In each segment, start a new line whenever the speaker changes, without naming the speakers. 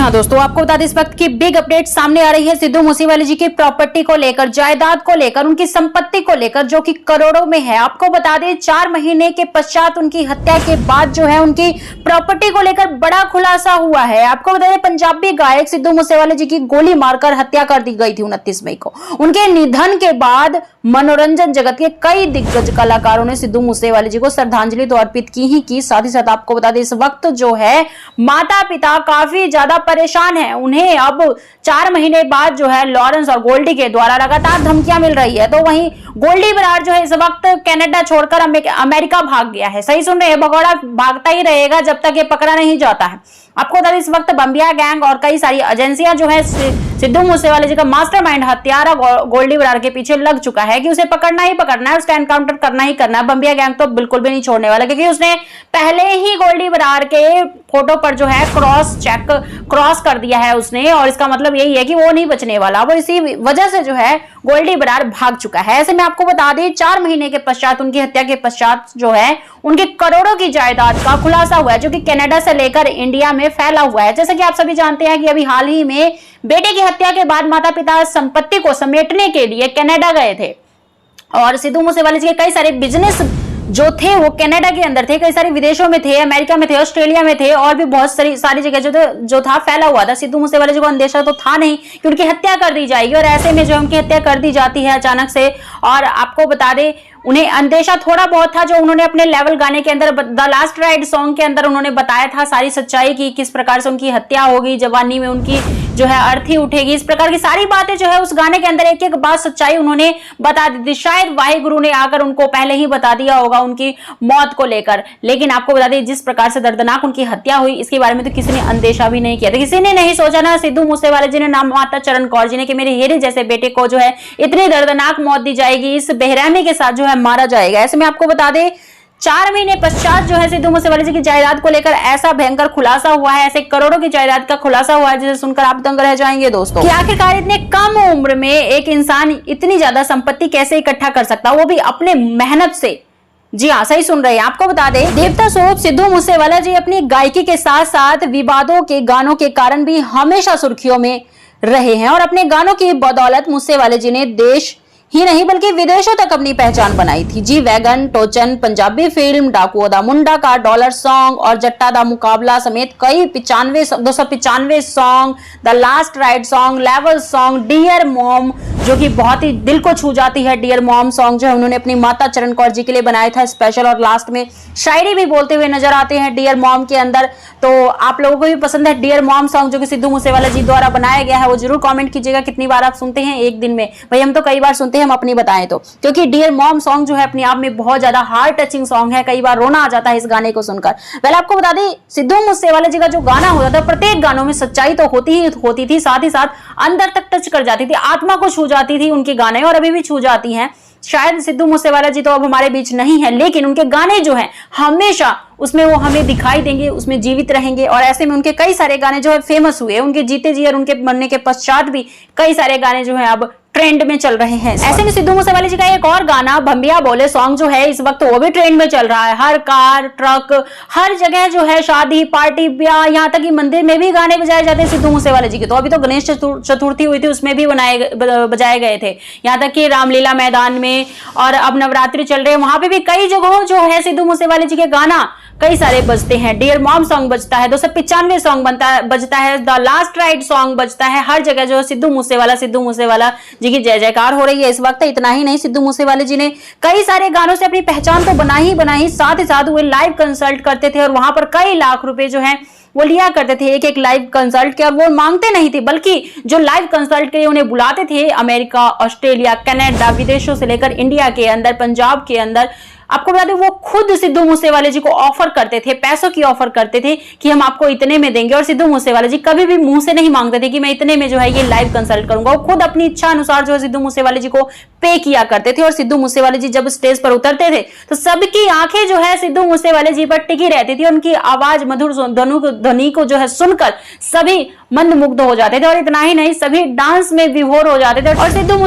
हाँ दोस्तों, आपको बता दें इस वक्त की बिग अपडेट सामने आ रही है सिद्धू मूसेवाले जी की प्रॉपर्टी को लेकर, जायदाद को लेकर, उनकी संपत्ति को लेकर जो कि करोड़ों में है। आपको बता दें 4 महीने के पश्चात उनकी हत्या के बाद जो है उनकी प्रॉपर्टी को लेकर बड़ा खुलासा हुआ है। आपको बता दें पंजाबी गायक सिद्धू मूसेवाले जी की गोली मारकर हत्या कर दी गई थी 29 मई को। उनके निधन के बाद मनोरंजन जगत के कई दिग्गज कलाकारों ने सिद्धू मूसेवाले जी को श्रद्धांजलि तो अर्पित की ही की, साथ ही साथ आपको बता दें इस वक्त जो है माता पिता काफी ज्यादा परेशान है। उन्हें अब 4 महीने बाद जो है लॉरेंस और गोल्डी के द्वारा लगातार धमकियां मिल रही है। तो वहीं गोल्डी बरार जो है इस वक्त कनाडा छोड़कर अमेरिका भाग गया है। सही सुन रहे हैं, भगौड़ा भागता ही रहेगा जब तक ये पकड़ा नहीं जाता है। आपको बता दें इस वक्त बम्बिया गैंग और कई सारी एजेंसियां जो है सिद्धू मूसेवाले जी का मास्टरमाइंड हत्यारा गोल्डी बरार के पीछे लग चुका है कि उसे पकड़ना ही पकड़ना है, उसका एनकाउंटर करना ही करना है। बम्बिया गैंग तो बिल्कुल भी नहीं छोड़ने वाला, क्योंकि उसने पहले ही गोल्डी बरार के फोटो पर जो है क्रॉस कर दिया है उसने, और इसका मतलब यही है कि वो नहीं बचने वाला। वो इसी वजह से जो है गोल्डी बरार भाग चुका है। ऐसे में आपको बता दें 4 महीने के पश्चात, उनकी हत्या के पश्चात जो है उनके करोड़ों की जायदाद का खुलासा हुआ है, जो कि कनाडा से लेकर इंडिया में फैला हुआ है। जैसा कि आप सभी जानते हैं कि अभी हाल ही में बेटे की हत्या के बाद माता पिता संपत्ति को समेटने के लिए कनाडा गए थे, और सिद्धू मूसेवाले जी के कई सारे बिजनेस जो थे वो कनाडा के अंदर थे, कई सारे विदेशों में थे, अमेरिका में थे, ऑस्ट्रेलिया में थे, और भी बहुत सारी जगह जो था फैला हुआ था। सिद्धू मूसेवाले जी को अंदेशा तो था नहीं कि उनकी हत्या कर दी जाएगी, और ऐसे में जो उनकी हत्या कर दी जाती है अचानक से। और आपको बता दें उन्हें अंदेशा थोड़ा बहुत था, जो उन्होंने अपने लेवल गाने के अंदर द लास्ट राइड सॉन्ग के अंदर उन्होंने बताया था सारी सच्चाई की, किस प्रकार से उनकी हत्या होगी, जवानी में उनकी जो है अर्थी उठेगी, इस प्रकार की सारी बातें जो है उस गाने के अंदर एक एक बात सच्चाई उन्होंने बता दी थी। शायद वाहिगुरु ने आकर उनको पहले ही बता दिया होगा उनकी मौत को लेकर, लेकिन आपको बता दें जिस प्रकार से दर्दनाक उनकी हत्या हुई इसके बारे में तो किसी ने अंदेशा भी नहीं किया था। किसी ने नहीं सोचा ना सिद्धू मूसेवाले जी ने, ना माता चरण कौर जी ने, कि मेरे हीरे जैसे बेटे को जो है इतनी दर्दनाक मौत दी जाएगी, इस बेरहमी के साथ जो है मारा जाएगा। ऐसे में आपको बता दें 4 महीने पश्चात जो है सिद्धू मूसेवाले जी की जायदाद को लेकर ऐसा भयंकर खुलासा हुआ है, ऐसे करोड़ों की जायदाद का खुलासा हुआ है जिसे सुनकर आप दंग रह जाएंगे दोस्तों, कि आखिरकार इतने कम उम्र में एक इंसान इतनी ज्यादा संपत्ति कैसे इकट्ठा कर सकता, वो भी अपने मेहनत से। जी हाँ, सही सुन रहे हैं। आपको बता दें देवता स्वरूप सिद्धू मूसेवाला जी अपनी गायकी के साथ साथ विवादों के गानों के कारण भी हमेशा सुर्खियों में रहे हैं, और अपने गानों की बदौलत मूसेवाले जी ने देश ही नहीं बल्कि विदेशों तक अपनी पहचान बनाई थी। जी वैगन, टोचन, पंजाबी फिल्म डाकू दा मुंडा का डॉलर सॉन्ग और जट्टा दा मुकाबला समेत कई 295 song, the last ride song, level song, dear mom जो कि बहुत ही दिल को छू जाती है। डियर मॉम सॉन्ग जो है उन्होंने अपनी माता चरण कौर जी के लिए बनाया था स्पेशल, और लास्ट में शायरी भी बोलते हुए नजर आते हैं डियर मॉम के अंदर। तो आप लोगों को भी पसंद है डियर मॉम सॉन्ग जो कि सिद्धू मूसेवाला जी द्वारा बनाया गया है, वो जरूर कमेंट कीजिएगा कितनी बार आप सुनते हैं एक दिन में। भाई हम तो कई बार सुनते हैं, हम अपनी बताएं तो, क्योंकि डियर मॉम सॉन्ग जो है अपने आप में बहुत ज्यादा हार्ट टचिंग सॉन्ग है, कई बार रोना आ जाता है इस गाने को सुनकर। पहले आपको बता दें सिद्धू मूसेवाला जी का जो गाना होता था प्रत्येक गानों में सच्चाई तो होती थी, साथ ही साथ अंदर तक टच कर जाती थी, आत्मा को छू जाती थी उनके गाने, और अभी भी छू जाती हैं। शायद सिद्धू मूसेवाला जी तो अब हमारे बीच नहीं है, लेकिन उनके गाने जो हैं हमेशा उसमें वो हमें दिखाई देंगे, उसमें जीवित रहेंगे। और ऐसे में उनके कई सारे गाने जो है फेमस हुए, उनके जीते जी और उनके मरने के पश्चात भी कई सारे गाने जो है अब ट्रेंड में चल रहे हैं। ऐसे में सिद्धू मूसेवाले जी का एक और गाना भंबिया बोले सॉन्ग जो है इस वक्त वो भी ट्रेंड में चल रहा है। हर कार, ट्रक, हर जगह जो है शादी, पार्टी, ब्याह, यहाँ तक कि मंदिर में भी गाने बजाए जाते हैं सिद्धू मूसेवाले जी के। तो अभी तो गणेश चतुर्थी हुई थी, उसमें भी बजाए गए थे, यहाँ तक कि रामलीला मैदान में, और अब नवरात्रि चल रहे हैं वहां पे भी कई जगहों जो है सिद्धू मूसेवाले जी के गाना कई सारे बजते हैं। डियर मॉम सॉन्ग बजता है, 295 सॉन्ग बजता है, द लास्ट राइड सॉन्ग बजता है, हर जगह जो है सिद्धू मूसेवाला जी की जय जयकार हो रही है इस वक्त। इतना ही नहीं, सिद्धू मूसेवाले जी ने कई सारे गानों से अपनी पहचान तो बनाई, साथ ही साथ वो लाइव कंसल्ट करते थे, और वहां पर कई लाख रुपए जो है वो लिया करते थे एक लाइव कंसल्ट के। और वो मांगते नहीं थे, बल्कि जो लाइव कंसल्ट के लिए उन्हें बुलाते थे अमेरिका, ऑस्ट्रेलिया, कनाडा, विदेशों से लेकर इंडिया के अंदर, पंजाब के अंदर, आपको बता दें वो खुद सिद्धू मूसेवाले जी को ऑफर करते थे, पैसों की ऑफर करते थे कि हम आपको इतने में देंगे। और सिद्धू मूसेवाले जी कभी भी मुंह से नहीं मांगते थे कि मैं इतने में जो है ये लाइव कंसल्ट करूंगा, वो खुद अपनी इच्छा अनुसार जो है सिद्धू मूसेवाले जी को पे किया करते थे। और सिद्धू मूसेवाले जी जब स्टेज पर उतरते थे तो सबकी आंखें जो है सिद्धू मूसेवाले जी पर टिकी रहती थी, उनकी आवाज मधुर ध्वनि को जो है सुनकर सभी मंत्रमुग्ध हो जाते थे। और इतना ही नहीं, सभी डांस में विभोर हो जाते थे। और सिद्धू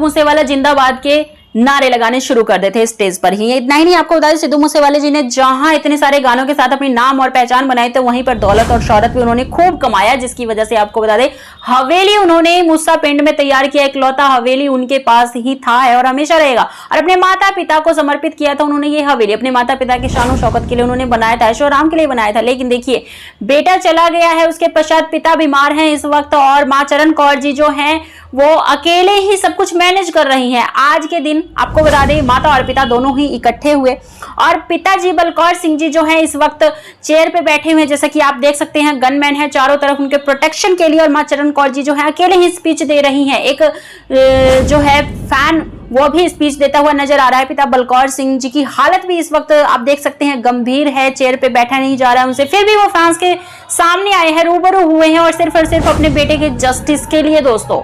मूसेवाला जिंदाबाद के नारे लगाने शुरू कर देते स्टेज पर ही। इतना ही नहीं, आपको बता दें सिद्धू मूसेवाले जी ने जहां इतने सारे गानों के साथ अपनी नाम और पहचान बनाई, तो वहीं पर दौलत और शौहरत भी उन्होंने खूब कमाया, जिसकी वजह से आपको बता दें हवेली उन्होंने मूसा पिंड में तैयार किया, इकलौता हवेली उनके पास ही था है और हमेशा रहेगा। और अपने माता पिता को समर्पित किया था उन्होंने ये हवेली, अपने माता पिता की शान और शौकत के लिए उन्होंने बनाया था, ऐशो आराम के लिए बनाया था। लेकिन देखिए बेटा चला गया है, उसके पश्चात पिता बीमार हैं इस वक्त, और मां चरण कौर जी जो हैं वो अकेले ही सब कुछ मैनेज कर रही हैं। आज के दिन आपको बता दें माता और पिता दोनों ही इकट्ठे हुए, और पिताजी बलकौर सिंह जी जो हैं इस वक्त चेयर पे बैठे हुए हैं, जैसा कि आप देख सकते हैं गनमैन है चारों तरफ उनके प्रोटेक्शन के लिए, और मां चरण कौर जी जो है अकेले ही स्पीच दे रही हैं। एक जो है फैन वो भी स्पीच देता हुआ नजर आ रहा है। पिता बलकौर सिंह जी की हालत भी इस वक्त आप देख सकते हैं गंभीर है, चेयर पे बैठा नहीं जा रहा है उनसे, फिर भी वो फैंस के सामने आए हैं, रूबरू हुए हैं, और सिर्फ अपने बेटे के जस्टिस के लिए दोस्तों।